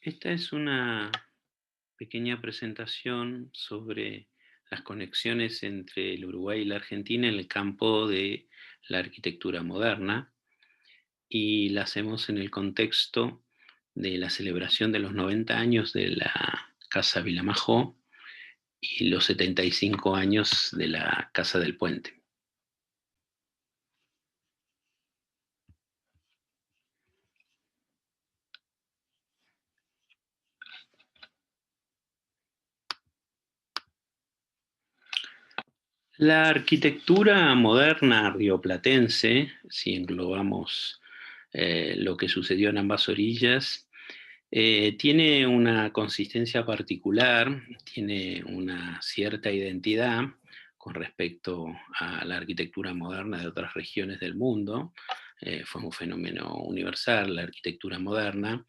Esta es una pequeña presentación sobre las conexiones entre el Uruguay y la Argentina en el campo de la arquitectura moderna, y la hacemos en el contexto de la celebración de los 90 años de la Casa Vilamajó y los 75 años de la Casa del Puente. La arquitectura moderna rioplatense, si englobamos lo que sucedió en ambas orillas, tiene una consistencia particular, tiene una cierta identidad con respecto a la arquitectura moderna de otras regiones del mundo. Fue un fenómeno universal la arquitectura moderna.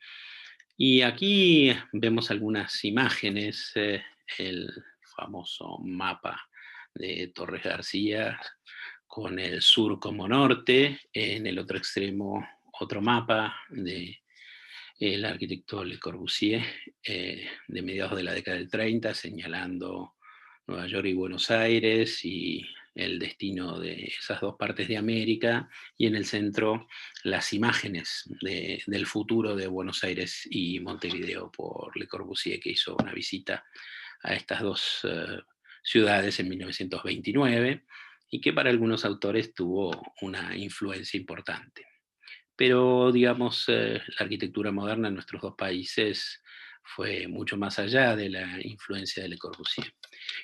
Y aquí vemos algunas imágenes, el famoso mapa de Torres García con el sur como norte, en el otro extremo otro mapa de el arquitecto Le Corbusier, de mediados de la década del 30, señalando Nueva York y Buenos Aires y el destino de esas dos partes de América, y en el centro las imágenes del futuro de Buenos Aires y Montevideo por Le Corbusier, que hizo una visita a estas dos ciudades en 1929 y que para algunos autores tuvo una influencia importante. Pero, digamos, la arquitectura moderna en nuestros dos países fue mucho más allá de la influencia de Le Corbusier.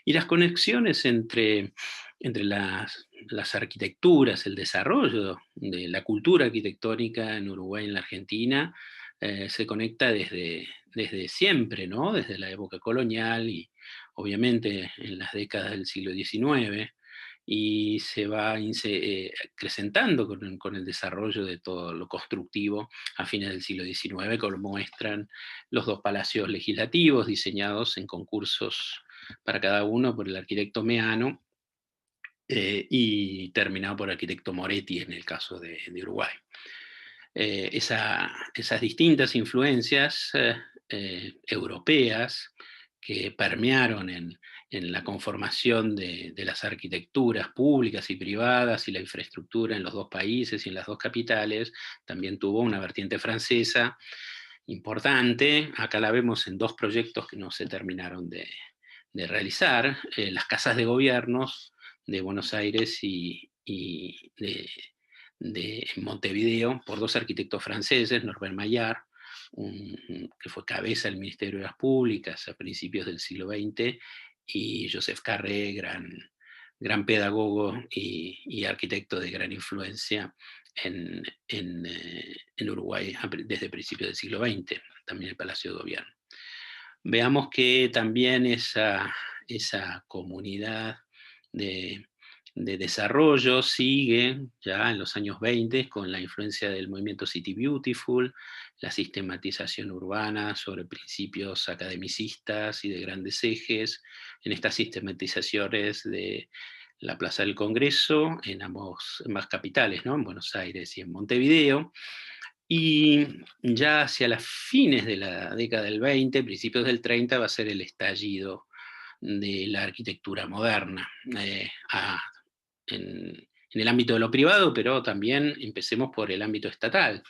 Y las conexiones entre las arquitecturas, el desarrollo de la cultura arquitectónica en Uruguay y en la Argentina, se conecta desde siempre, ¿no? Desde la época colonial y obviamente en las décadas del siglo XIX, y se va acrecentando con el desarrollo de todo lo constructivo a fines del siglo XIX, como muestran los dos palacios legislativos diseñados en concursos para cada uno por el arquitecto Meano, y terminado por el arquitecto Moretti en el caso de Uruguay. Esas distintas influencias europeas que permearon en la conformación de las arquitecturas públicas y privadas y la infraestructura en los dos países y en las dos capitales, también tuvo una vertiente francesa importante. Acá la vemos en dos proyectos que no se terminaron de realizar, las casas de gobiernos de Buenos Aires y de Montevideo, por dos arquitectos franceses, Norbert Maillard, que fue cabeza del Ministerio de las Públicas a principios del siglo XX, y Joseph Carré, gran pedagogo y arquitecto de gran influencia en Uruguay desde principios del siglo XX, también el Palacio de Gobierno. Veamos que también esa comunidad de, de desarrollo sigue ya en los años 20 con la influencia del movimiento City Beautiful, la sistematización urbana sobre principios academicistas y de grandes ejes, en estas sistematizaciones de la Plaza del Congreso, en ambas capitales, ¿no? En Buenos Aires y en Montevideo. Y ya hacia las fines de la década del 20, principios del 30, va a ser el estallido de la arquitectura moderna, en el ámbito de lo privado, pero también empecemos por el ámbito estatal.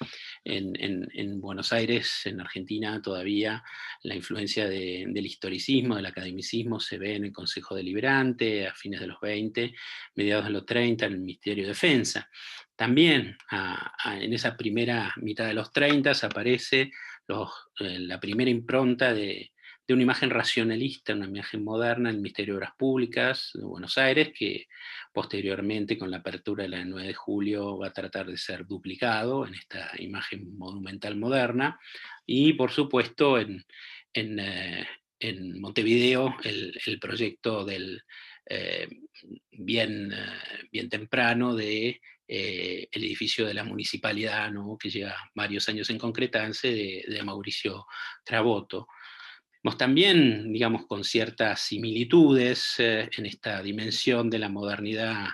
En Buenos Aires, en Argentina, todavía la influencia del historicismo, del academicismo, se ve en el Consejo Deliberante a fines de los 20, mediados de los 30, en el Ministerio de Defensa. También en esa primera mitad de los 30 aparece la primera impronta de una imagen racionalista, una imagen moderna, el Ministerio de Obras Públicas de Buenos Aires, que posteriormente, con la apertura de la 9 de julio, va a tratar de ser duplicado en esta imagen monumental moderna. Y, por supuesto, en, eh, en Montevideo, el proyecto del eh, bien temprano de el edificio de la municipalidad, ¿no? Que lleva varios años en concretarse, de Mauricio Traboto. También, digamos, con ciertas similitudes en esta dimensión de la modernidad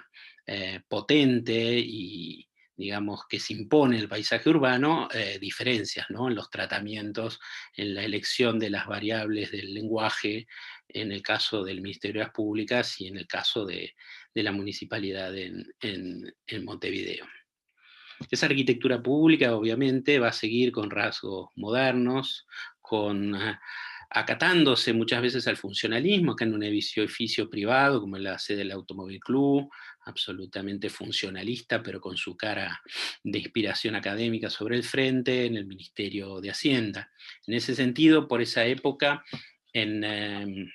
potente y digamos, que se impone el paisaje urbano, diferencias, ¿no? En los tratamientos, en la elección de las variables del lenguaje, en el caso del Ministerio de las Públicas y en el caso de la municipalidad en Montevideo. Esa arquitectura pública obviamente va a seguir con rasgos modernos, acatándose muchas veces al funcionalismo, acá en un edificio privado como la sede del Automóvil Club, absolutamente funcionalista, pero con su cara de inspiración académica sobre el frente, en el Ministerio de Hacienda. En ese sentido, por esa época, en, eh,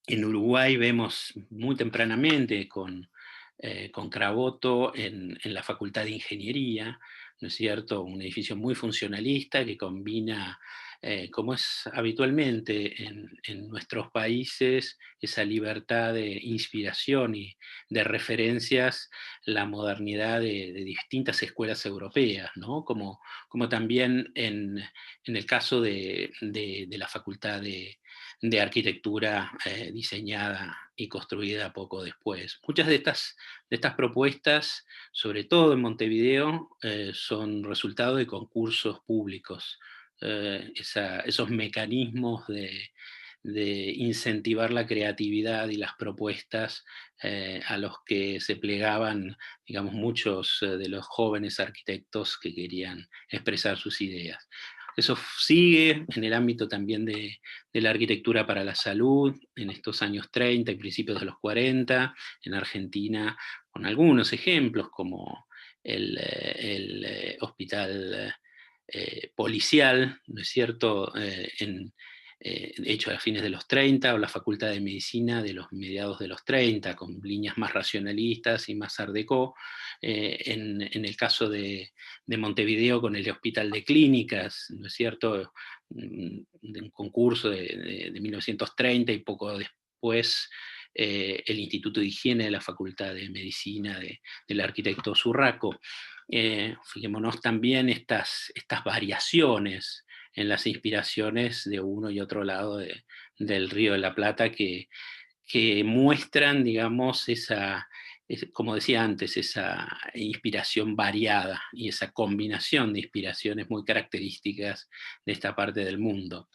en Uruguay vemos muy tempranamente con Craboto en la Facultad de Ingeniería, ¿no es cierto? Un edificio muy funcionalista que combina, como es habitualmente en nuestros países, esa libertad de inspiración y de referencias, la modernidad de distintas escuelas europeas, ¿no? Como también en el caso de la Facultad de arquitectura diseñada y construida poco después. Muchas de estas propuestas, sobre todo en Montevideo, son resultado de concursos públicos. Esos mecanismos de incentivar la creatividad y las propuestas a los que se plegaban, digamos, muchos de los jóvenes arquitectos que querían expresar sus ideas. Eso sigue en el ámbito también de la arquitectura para la salud, en estos años 30 y principios de los 40, en Argentina, con algunos ejemplos como el hospital policial, ¿no es cierto?, hecho a fines de los 30, o la Facultad de Medicina de los mediados de los 30, con líneas más racionalistas y más art déco. En el caso de Montevideo, con el Hospital de Clínicas, ¿no es cierto?, de un concurso de 1930, y poco después el Instituto de Higiene de la Facultad de Medicina del arquitecto Zurraco. Fijémonos también estas variaciones en las inspiraciones de uno y otro lado del Río de la Plata que muestran, digamos, como decía antes, esa inspiración variada y esa combinación de inspiraciones muy características de esta parte del mundo.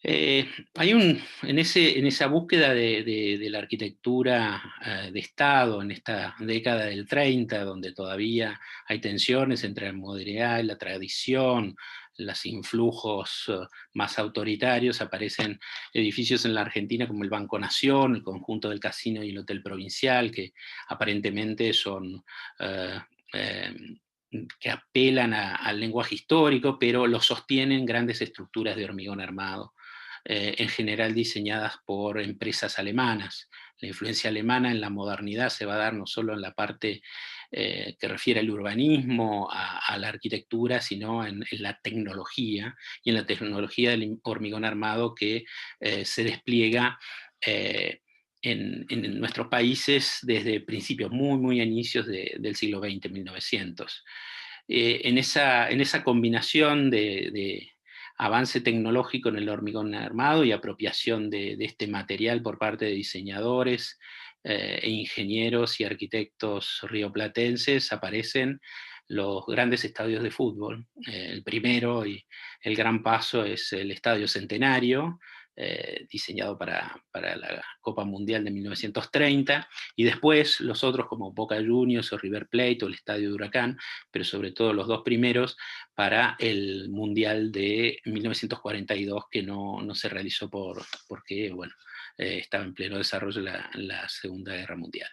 Hay en esa búsqueda de la arquitectura de Estado, en esta década del 30, donde todavía hay tensiones entre la modernidad y la tradición, los influjos más autoritarios, aparecen edificios en la Argentina como el Banco Nación, el conjunto del Casino y el Hotel Provincial, que aparentemente son eh, eh, que apelan al lenguaje histórico, pero lo sostienen grandes estructuras de hormigón armado, en general diseñadas por empresas alemanas. La influencia alemana en la modernidad se va a dar no solo en la parte que refiere al urbanismo, a la arquitectura, sino en la tecnología, y en la tecnología del hormigón armado que se despliega en nuestros países desde principios muy inicios del siglo XX, 1900. En esa combinación de avance tecnológico en el hormigón armado y apropiación de este material por parte de diseñadores e ingenieros y arquitectos rioplatenses, aparecen los grandes estadios de fútbol. El primero y el gran paso es el Estadio Centenario, diseñado para la Copa Mundial de 1930, y después los otros como Boca Juniors o River Plate o el Estadio de Huracán, pero sobre todo los dos primeros para el Mundial de 1942, que no se realizó porque bueno, estaba en pleno desarrollo la Segunda Guerra Mundial.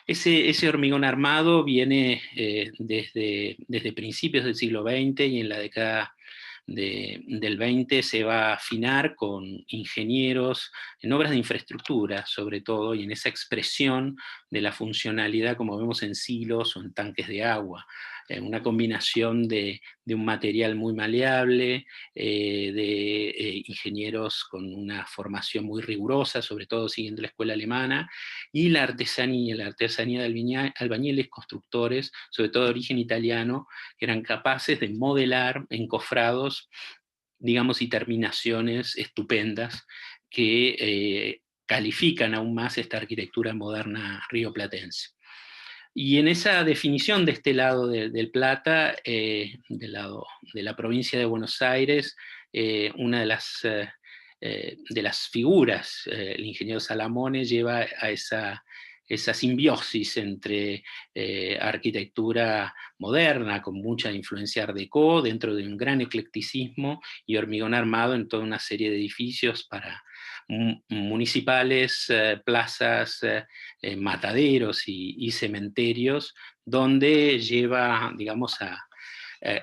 Ese hormigón armado viene desde principios del siglo XX, y en la década del 20 se va a afinar con ingenieros en obras de infraestructura, sobre todo, y en esa expresión de la funcionalidad, como vemos en silos o en tanques de agua. Una combinación de un material muy maleable, de ingenieros con una formación muy rigurosa, sobre todo siguiendo la escuela alemana, y la artesanía de albañiles constructores, sobre todo de origen italiano, que eran capaces de modelar encofrados, digamos, y terminaciones estupendas que califican aún más esta arquitectura moderna rioplatense. Y en esa definición de este lado del Plata, del lado de la provincia de Buenos Aires, una de las figuras, el ingeniero Salamone, lleva a esa simbiosis entre arquitectura moderna, con mucha influencia Art Deco, dentro de un gran eclecticismo, y hormigón armado en toda una serie de edificios para municipales, plazas, mataderos y cementerios, donde lleva, digamos,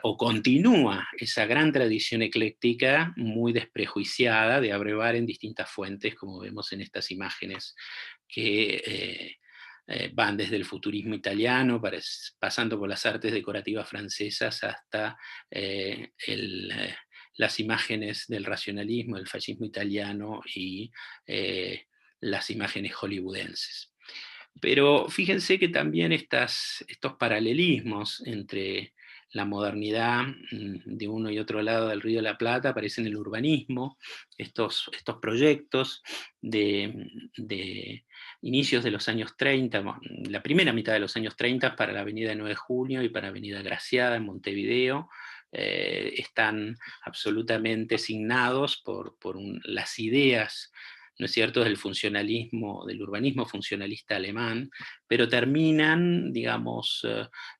o continúa esa gran tradición ecléctica muy desprejuiciada de abrevar en distintas fuentes, como vemos en estas imágenes que van desde el futurismo italiano, pasando por las artes decorativas francesas, hasta eh, el, eh, las imágenes del racionalismo, del fascismo italiano y las imágenes hollywoodenses. Pero fíjense que también estos paralelismos entre la modernidad de uno y otro lado del Río de la Plata aparecen en el urbanismo, estos proyectos de inicios de los años 30, la primera mitad de los años 30 para la avenida 9 de Junio y para avenida Graciada en Montevideo, están absolutamente signados por las ideas, ¿no es cierto?, del funcionalismo, del urbanismo funcionalista alemán, pero terminan, digamos,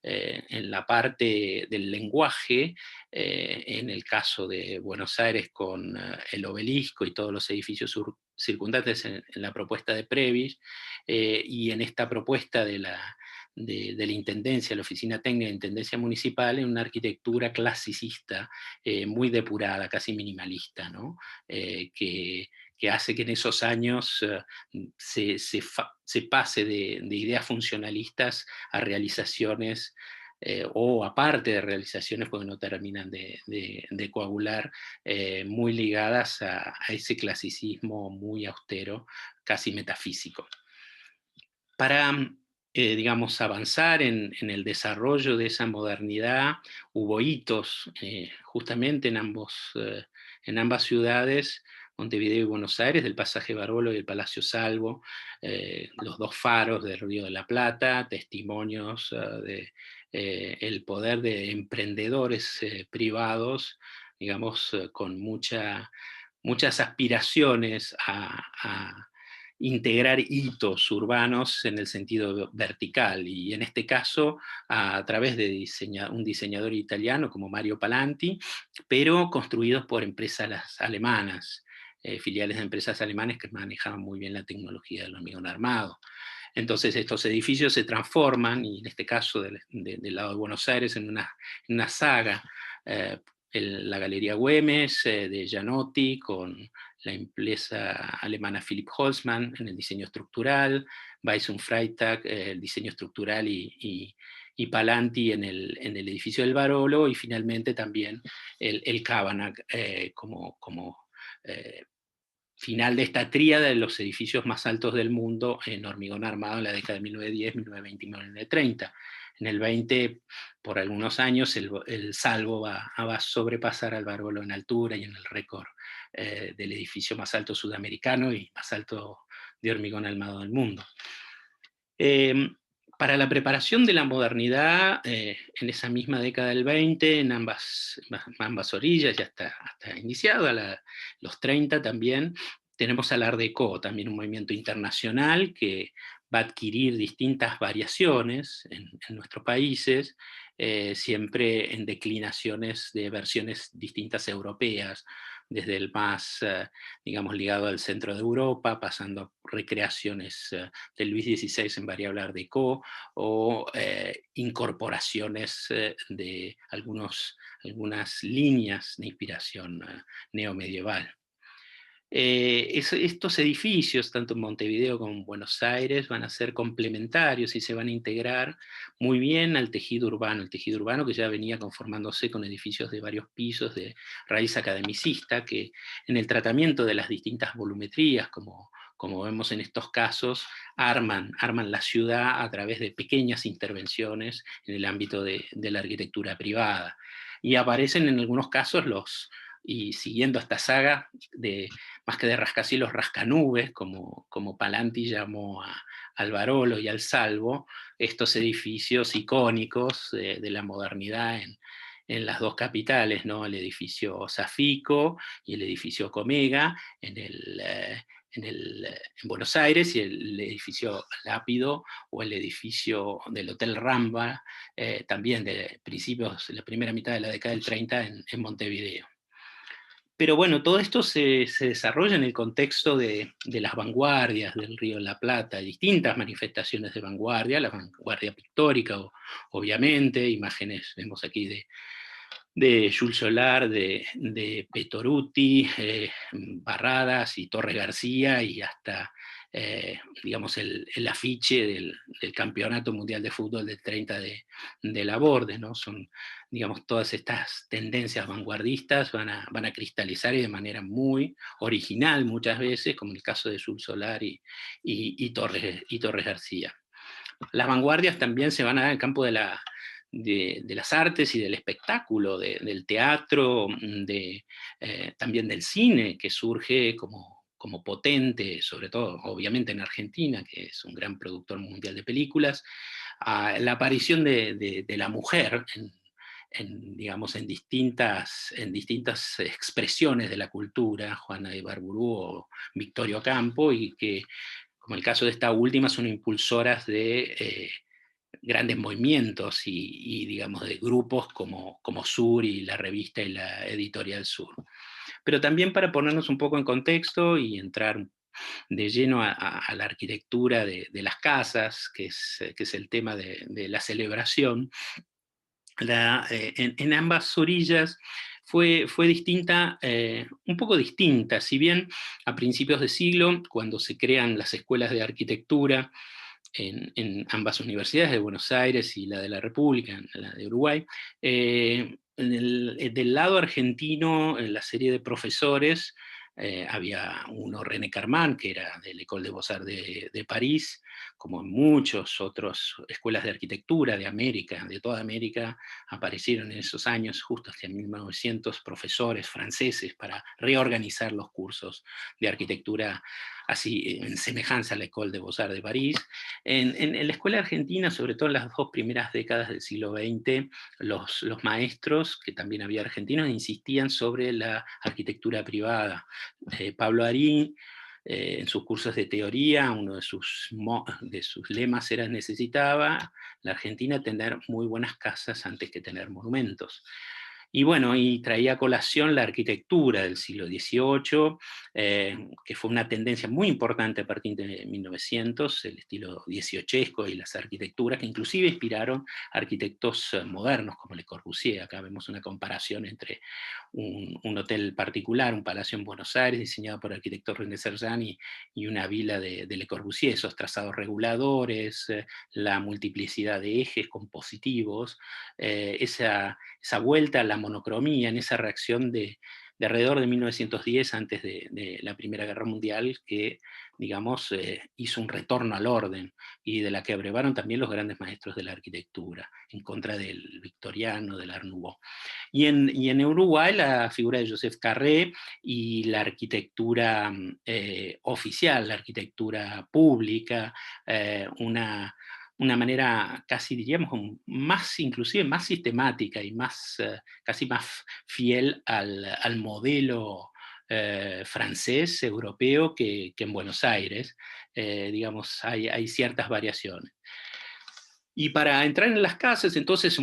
en la parte del lenguaje, en el caso de Buenos Aires con el obelisco y todos los edificios circundantes en la propuesta de Previs, y en esta propuesta de la Intendencia, la Oficina Técnica de Intendencia Municipal, en una arquitectura clasicista, muy depurada, casi minimalista, ¿no? Que hace que en esos años se pase de ideas funcionalistas a realizaciones, o aparte de realizaciones, porque no terminan de coagular, muy ligadas a ese clasicismo muy austero, casi metafísico. Para, digamos, avanzar en el desarrollo de esa modernidad, hubo hitos justamente en ambas ciudades, Montevideo y Buenos Aires, del pasaje Barolo y el Palacio Salvo, los dos faros del Río de la Plata, testimonios del poder de emprendedores privados, digamos, con muchas aspiraciones a integrar hitos urbanos en el sentido vertical, y en este caso a través de un diseñador italiano como Mario Palanti, pero construidos por empresas alemanas, filiales de empresas alemanas que manejaban muy bien la tecnología del hormigón armado. Entonces estos edificios se transforman, y en este caso del lado de Buenos Aires, en una saga, eh, la Galería Güemes de Gianotti, con la empresa alemana Philipp Holzmann en el diseño estructural, Weiss Freitag el diseño estructural y Palanti en el edificio del Barolo, y finalmente también el Cabanag como final de esta tríada de los edificios más altos del mundo en hormigón armado en la década de 1910, 1920 y 1930. En el 20, por algunos años, el Salvo va a sobrepasar al Barolo en altura y en el récord del edificio más alto sudamericano y más alto de hormigón armado del mundo. Eh, para la preparación de la modernidad, en esa misma década del 20, en ambas orillas, ya hasta iniciado los 30 también, tenemos al Art Deco, también un movimiento internacional que va a adquirir distintas variaciones en nuestros países, siempre en declinaciones de versiones distintas europeas, desde el más, digamos, ligado al centro de Europa, pasando a recreaciones de Luis XVI en variable Art Deco, o incorporaciones de algunas líneas de inspiración neomedieval. Estos edificios, tanto en Montevideo como en Buenos Aires, van a ser complementarios y se van a integrar muy bien al tejido urbano, el tejido urbano que ya venía conformándose con edificios de varios pisos de raíz academicista, que en el tratamiento de las distintas volumetrías, como vemos en estos casos, arman la ciudad a través de pequeñas intervenciones en el ámbito de la arquitectura privada. Y aparecen en algunos casos y siguiendo esta saga, más que de rascacielos, rascanubes, como Palanti llamó al Barolo y al Salvo, estos edificios icónicos de la modernidad en las dos capitales, ¿no? El edificio Safico y el edificio Comega en Buenos Aires, y el edificio Lápido o el edificio del Hotel Ramba, también de principios, la primera mitad de la década del 30 en Montevideo. Pero bueno, todo esto se desarrolla en el contexto de las vanguardias del Río de la Plata, distintas manifestaciones de vanguardia, la vanguardia pictórica, obviamente, imágenes, vemos aquí de Jules Solar, de Petoruti, Barradas y Torres García, y hasta, digamos, el afiche del Campeonato Mundial de Fútbol del 30 de Laborde, ¿no? Son, digamos, todas estas tendencias vanguardistas van a cristalizar, y de manera muy original muchas veces, como en el caso de Jules Solar y Torres García. Las vanguardias también se van a dar en el campo de las artes y del espectáculo, del teatro, también del cine, que surge como potente, sobre todo obviamente en Argentina, que es un gran productor mundial de películas, a la aparición de la mujer digamos, en distintas expresiones de la cultura, Juana de Ibarburu o Victorio Campo, y que, como el caso de esta última, son impulsoras de grandes movimientos digamos, de grupos como Sur y la revista y la editorial Sur. Pero también, para ponernos un poco en contexto y entrar de lleno a la arquitectura de las casas, que es el tema de la celebración, en ambas orillas fue distinta, un poco distinta, si bien a principios de siglo, cuando se crean las escuelas de arquitectura en ambas universidades, de Buenos Aires y la de la República, la de Uruguay, del lado argentino, en la serie de profesores, había uno, René Carman, que era de la École des Beaux-Arts de París, como en muchas otras escuelas de arquitectura de América, de toda América, aparecieron en esos años, justo hasta 1900, profesores franceses para reorganizar los cursos de arquitectura, así en semejanza a la École des Beaux-Arts de París. En la escuela argentina, sobre todo en las dos primeras décadas del siglo XX, los maestros, que también había argentinos, insistían sobre la arquitectura privada. Pablo Arí, en sus cursos de teoría, uno de sus lemas era: necesitaba la Argentina tener muy buenas casas antes que tener monumentos. Y bueno, y traía a colación la arquitectura del siglo XVIII, que fue una tendencia muy importante a partir de 1900, el estilo dieciochesco y las arquitecturas que inclusive inspiraron arquitectos modernos como Le Corbusier. Acá vemos una comparación entre un hotel particular, un palacio en Buenos Aires diseñado por el arquitecto René Serjan, y una vila de Le Corbusier, esos trazados reguladores, la multiplicidad de ejes compositivos, esa vuelta a la monocromía, en esa reacción de alrededor de 1910, antes de la Primera Guerra Mundial, que, digamos, hizo un retorno al orden, y de la que abrevaron también los grandes maestros de la arquitectura, en contra del victoriano, del Art Nouveau. Y en Uruguay, la figura de Joseph Carré y la arquitectura oficial, la arquitectura pública, una manera casi, diríamos, inclusive más sistemática y casi más fiel al modelo francés, europeo, que en Buenos Aires. Digamos, hay ciertas variaciones. Y para entrar en las casas, entonces,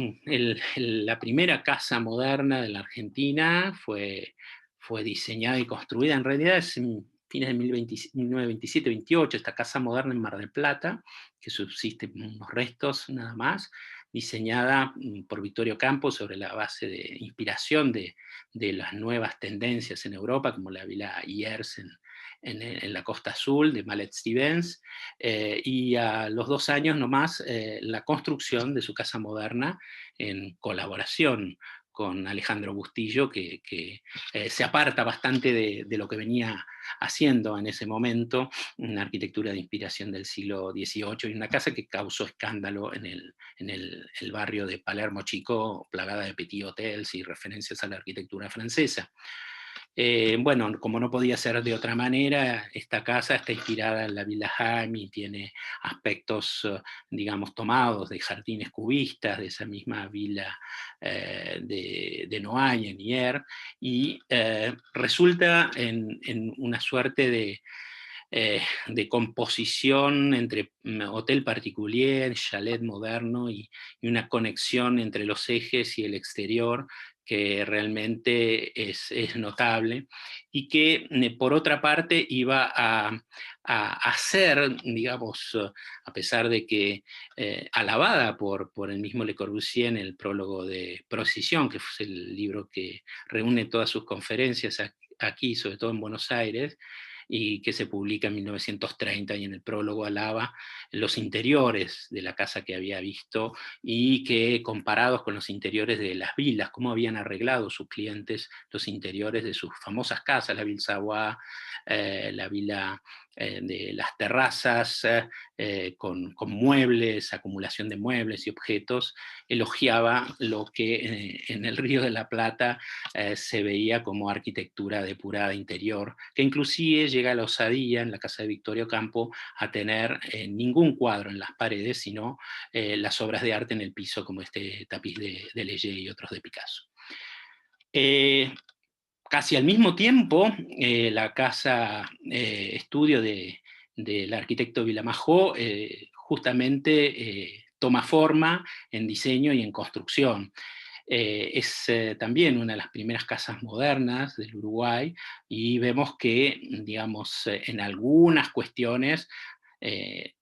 la primera casa moderna de la Argentina fue diseñada y construida, en realidad es en fines de 1927-28, esta casa moderna en Mar del Plata, que subsiste unos restos nada más, diseñada por Victorio Campos sobre la base de inspiración de las nuevas tendencias en Europa, como la Villa Hyères en la Costa Azul, de Mallet Stevens, y a los 2 años nomás, la construcción de su casa moderna, en colaboración con Alejandro Bustillo, que se aparta bastante de lo que venía haciendo en ese momento, una arquitectura de inspiración del siglo XVIII, y una casa que causó escándalo en el barrio de Palermo Chico, plagada de petit hotels y referencias a la arquitectura francesa. Bueno, como no podía ser de otra manera, esta casa está inspirada en la Villa Jaime y tiene aspectos, digamos, tomados de jardines cubistas, de esa misma villa de Noailles, en Hyères, y resulta en una suerte de composición entre hotel particulier, chalet moderno y una conexión entre los ejes y el exterior que realmente es notable y que por otra parte iba a ser, digamos, a pesar de que alabada por el mismo Le Corbusier en el prólogo de Procisión, que es el libro que reúne todas sus conferencias aquí, sobre todo en Buenos Aires, y que se publica en 1930, y en el prólogo alaba los interiores de la casa que había visto y que comparados con los interiores de las villas, cómo habían arreglado sus clientes los interiores de sus famosas casas, la Ville Savoie, la villa de las terrazas, con muebles, acumulación de muebles y objetos, elogiaba lo que en el Río de la Plata se veía como arquitectura depurada interior, que inclusive llega a la osadía en la casa de Victorio Campo a tener ningún cuadro en las paredes, sino las obras de arte en el piso, como este tapiz de Leger y otros de Picasso. Eh, Casi al mismo tiempo, la casa estudio del arquitecto Vilamajó justamente toma forma en diseño y en construcción. Es también una de las primeras casas modernas del Uruguay y vemos que, digamos, en algunas cuestiones,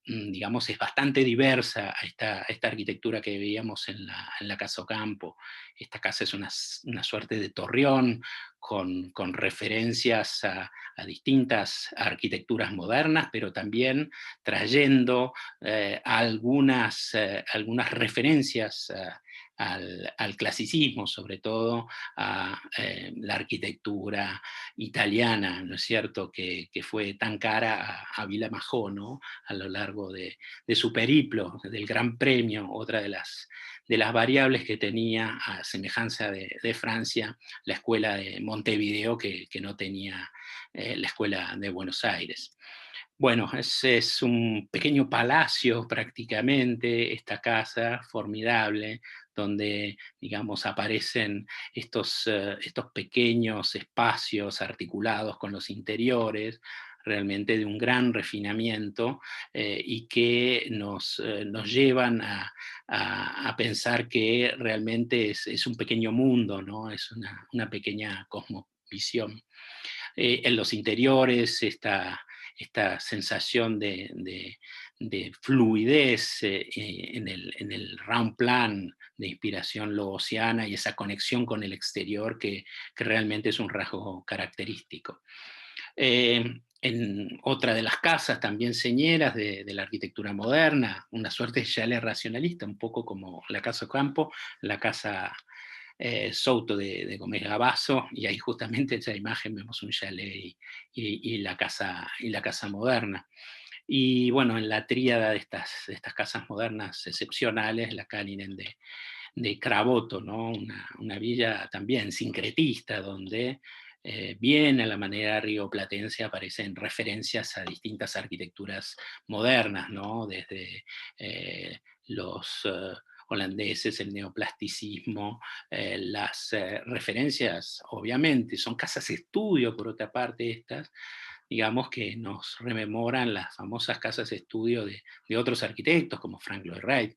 digamos, es bastante diversa esta arquitectura que veíamos en la Casa Ocampo. Esta casa es una suerte de torreón con referencias a distintas arquitecturas modernas, pero también trayendo algunas referencias al clasicismo, sobre todo a la arquitectura italiana, ¿no es cierto?, que fue tan cara a Vilamajó, ¿no?, a lo largo de su periplo, del Gran Premio, otra de las variables que tenía, a semejanza de Francia, la escuela de Montevideo, que no tenía la escuela de Buenos Aires. Bueno, es un pequeño palacio prácticamente, esta casa formidable, donde, digamos, aparecen estos pequeños espacios articulados con los interiores, realmente de un gran refinamiento, y que nos llevan a pensar que realmente es un pequeño mundo, ¿no? Es una pequeña cosmovisión. En los interiores, esta sensación de fluidez en el round plan de inspiración logosiana y esa conexión con el exterior que realmente es un rasgo característico. En otra de las casas también señeras de la arquitectura moderna, una suerte de chalet racionalista, un poco como la Casa Ocampo, la casa Souto de Gómez Gabazo, y ahí justamente en esa imagen vemos un chalet y la casa moderna. Y bueno, en la tríada de estas casas modernas excepcionales, la Kalinen de Cravoto, ¿no? Una villa también sincretista, donde bien a la manera rioplatense aparecen referencias a distintas arquitecturas modernas, ¿no? Desde los holandeses, el neoplasticismo, las referencias, obviamente, son casas estudio, por otra parte, estas, digamos, que nos rememoran las famosas casas estudio de otros arquitectos, como Frank Lloyd Wright,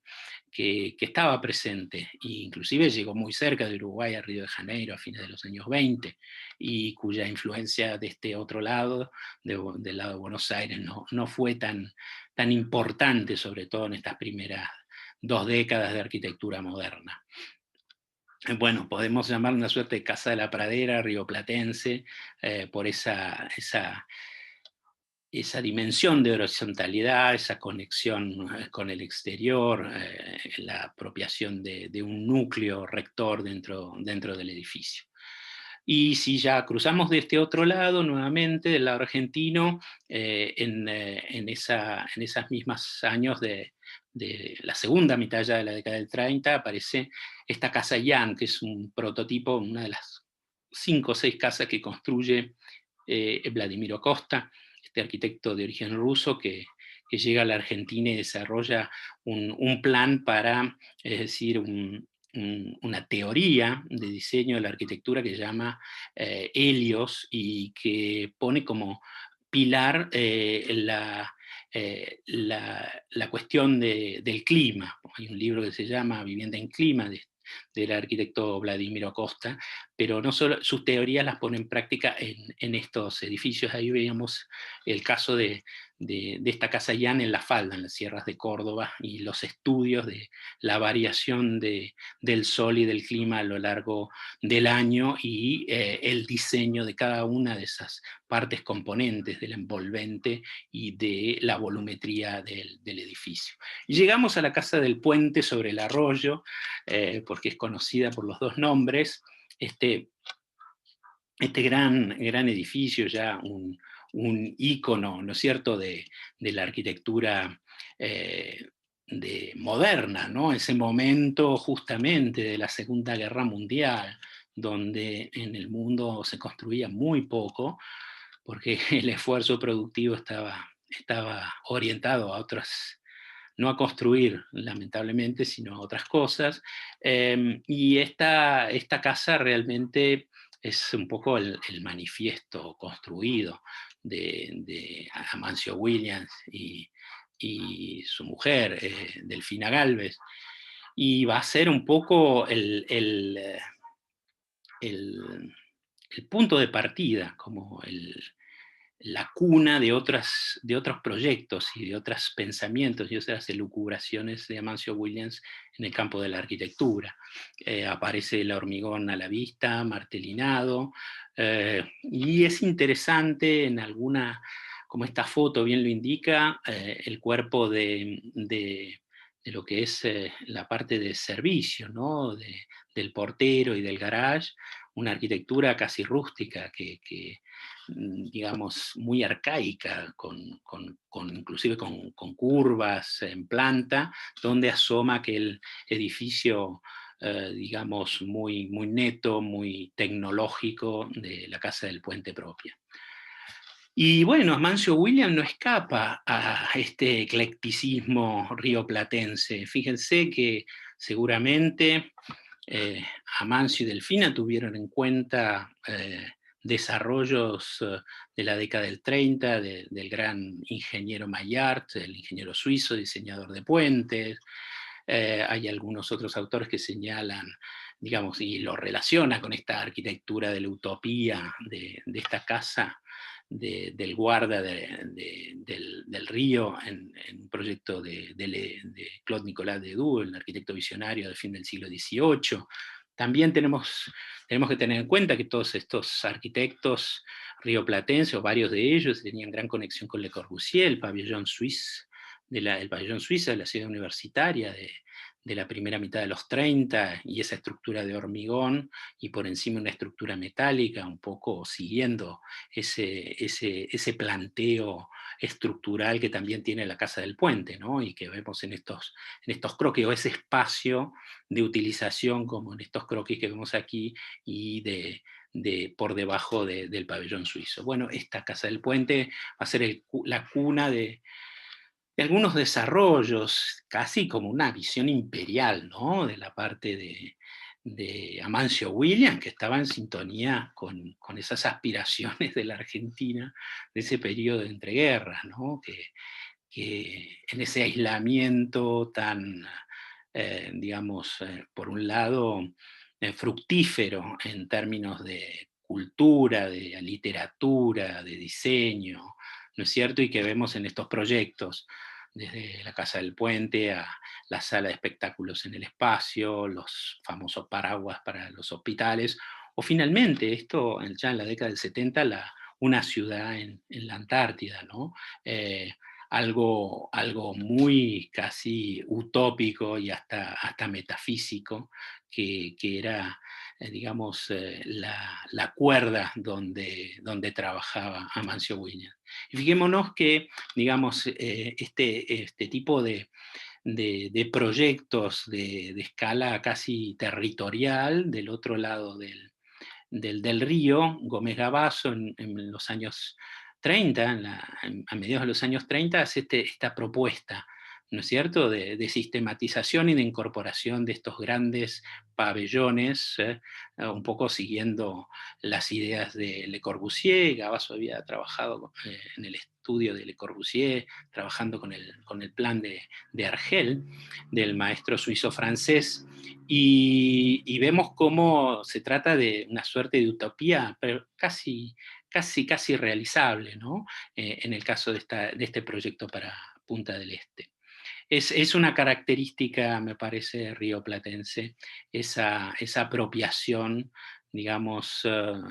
que estaba presente, e inclusive llegó muy cerca de Uruguay, a Río de Janeiro, a fines de los años 20, y cuya influencia de este otro lado, del lado de Buenos Aires, no fue tan importante, sobre todo en estas primeras 2 décadas de arquitectura moderna. Bueno, podemos llamar una suerte de casa de la pradera rioplatense, por esa dimensión de horizontalidad, esa conexión con el exterior, la apropiación de un núcleo rector dentro del edificio. Y si ya cruzamos de este otro lado, nuevamente, del lado argentino, en esas mismas años de la segunda mitad ya de la década del 30, aparece esta casa Yan, que es un prototipo, una de las 5 o 6 casas que construye Vladimiro Costa, este arquitecto de origen ruso que llega a la Argentina y desarrolla un plan para, es decir, una teoría de diseño de la arquitectura que llama Helios y que pone como pilar la cuestión del clima. Hay un libro que se llama Vivienda en Clima, del arquitecto Vladimiro Costa, pero no solo sus teorías las pone en práctica en estos edificios. Ahí veíamos el caso de esta casa Yan en La Falda, en las sierras de Córdoba, y los estudios de la variación del sol y del clima a lo largo del año y el diseño de cada una de esas partes componentes del envolvente y de la volumetría del edificio. Y llegamos a la Casa del Puente sobre el arroyo, porque es conocida por los dos nombres, este gran edificio, ya un ícono, ¿no es cierto?, de la arquitectura moderna, ¿no? Ese momento justamente de la Segunda Guerra Mundial, donde en el mundo se construía muy poco, porque el esfuerzo productivo estaba orientado a otras, no a construir, lamentablemente, sino a otras cosas. Y esta casa realmente es un poco el manifiesto construido de Amancio Williams y su mujer, Delfina Gálvez, y va a ser un poco el punto de partida, como la cuna de otros proyectos y de otros pensamientos y otras elucubraciones de Amancio Williams en el campo de la arquitectura. Aparece el hormigón a la vista, martelinado, y es interesante en alguna, como esta foto bien lo indica, el cuerpo de lo que es la parte de servicio, ¿no? Del portero y del garage, una arquitectura casi rústica que digamos, muy arcaica, inclusive con curvas en planta, donde asoma aquel edificio, digamos, muy neto, muy tecnológico de la Casa del Puente propia. Y bueno, Amancio Williams no escapa a este eclecticismo rioplatense. Fíjense que seguramente Amancio y Delfina tuvieron en cuenta desarrollos de la década del 30, del gran ingeniero Maillard, el ingeniero suizo, diseñador de puentes. Hay algunos otros autores que señalan, digamos, y lo relaciona con esta arquitectura de la utopía de esta casa del guarda del río en un proyecto de Claude Nicolas de Doux, el arquitecto visionario del fin del siglo XVIII. También tenemos que tener en cuenta que todos estos arquitectos rioplatenses, o varios de ellos, tenían gran conexión con Le Corbusier, el pabellón suizo de la ciudad universitaria de la primera mitad de los 30, y esa estructura de hormigón, y por encima una estructura metálica, un poco siguiendo ese planteo estructural que también tiene la Casa del Puente, ¿no? Y que vemos en estos croquis, o ese espacio de utilización como en estos croquis que vemos aquí, y por debajo del pabellón suizo. Bueno, esta Casa del Puente va a ser la cuna de algunos desarrollos, casi como una visión imperial, ¿no? De la parte de Amancio Williams, que estaba en sintonía con esas aspiraciones de la Argentina de ese periodo de entreguerras, ¿no? Que en ese aislamiento tan, digamos, por un lado, fructífero en términos de cultura, de literatura, de diseño, ¿no es cierto? Y que vemos en estos proyectos, desde la Casa del Puente a la sala de espectáculos en el espacio, los famosos paraguas para los hospitales, o finalmente, esto ya en la década del 70, una ciudad en la Antártida, ¿no? Algo muy casi utópico y hasta metafísico, que era, digamos, la cuerda donde trabajaba Amancio Williams. Y fijémonos que, digamos, este tipo de proyectos de escala casi territorial del otro lado del río, Gómez Gavazo, en los años 30, a mediados de los años 30, hace esta propuesta, ¿no es cierto?, de sistematización y de incorporación de estos grandes pabellones, un poco siguiendo las ideas de Le Corbusier. Gavazo había trabajado en el estudio de Le Corbusier, trabajando con el plan de Argel, del maestro suizo-francés, y vemos cómo se trata de una suerte de utopía, pero casi realizable, ¿no? En el caso de este proyecto para Punta del Este. Es una característica, me parece, rioplatense, esa apropiación, digamos,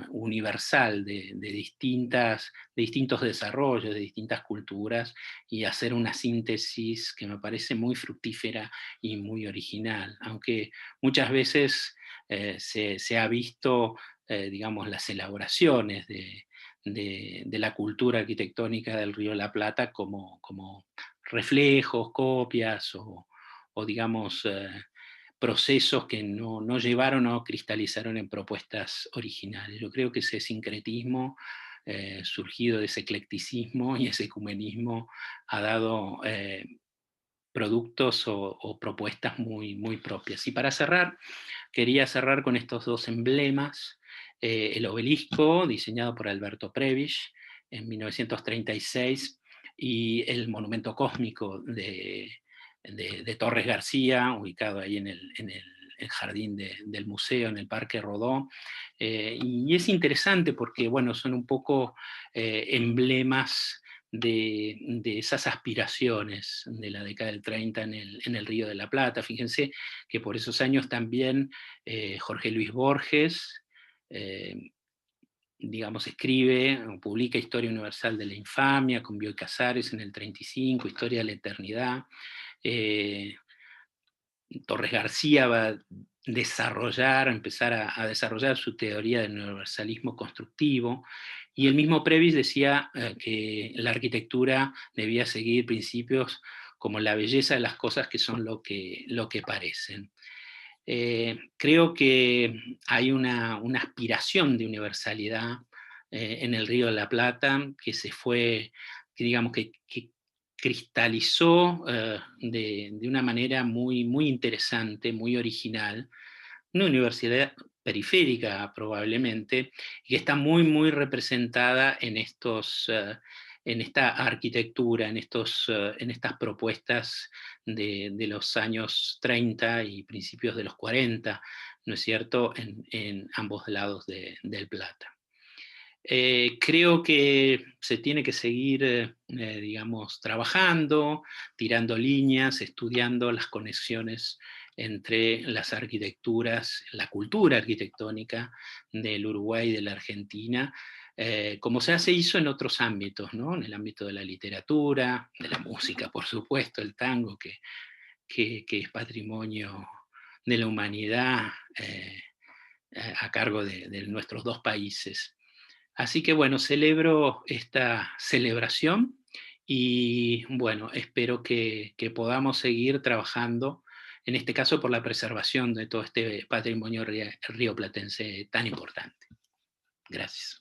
universal de distintos desarrollos, de distintas culturas, y hacer una síntesis que me parece muy fructífera y muy original, aunque muchas veces se ha visto, digamos, las elaboraciones de la cultura arquitectónica del Río de la Plata como reflejos, copias o digamos, procesos que no llevaron o cristalizaron en propuestas originales. Yo creo que ese sincretismo surgido de ese eclecticismo y ese ecumenismo ha dado productos o propuestas muy propias. Y para cerrar, quería cerrar con estos dos emblemas: el obelisco, diseñado por Alberto Prebisch en 1936, y el monumento cósmico de Torres García, ubicado ahí el jardín del museo, en el Parque Rodó. Y es interesante porque, bueno, son un poco emblemas de esas aspiraciones de la década del 30 en el Río de la Plata. Fíjense que por esos años también Jorge Luis Borges, eh, digamos, escribe o publica Historia Universal de la Infamia con Bioy Casares en el 35, Historia de la Eternidad. Eh, Torres García va a empezar a desarrollar su teoría del universalismo constructivo, y el mismo Previs decía que la arquitectura debía seguir principios como la belleza de las cosas que son lo que parecen. Creo que hay una aspiración de universalidad en el Río de la Plata que digamos que cristalizó de una manera muy interesante, muy original, una universidad periférica probablemente, y que está muy representada en esta arquitectura, en estas propuestas de los años 30 y principios de los 40, ¿no es cierto?, en ambos lados del Plata. Creo que se tiene que seguir, digamos, trabajando, tirando líneas, estudiando las conexiones entre las arquitecturas, la cultura arquitectónica del Uruguay y de la Argentina, como se hizo en otros ámbitos, ¿no? En el ámbito de la literatura, de la música, por supuesto, el tango, que es patrimonio de la humanidad, a cargo de nuestros dos países. Así que bueno, celebro esta celebración y bueno, espero que podamos seguir trabajando, en este caso por la preservación de todo este patrimonio rioplatense tan importante. Gracias.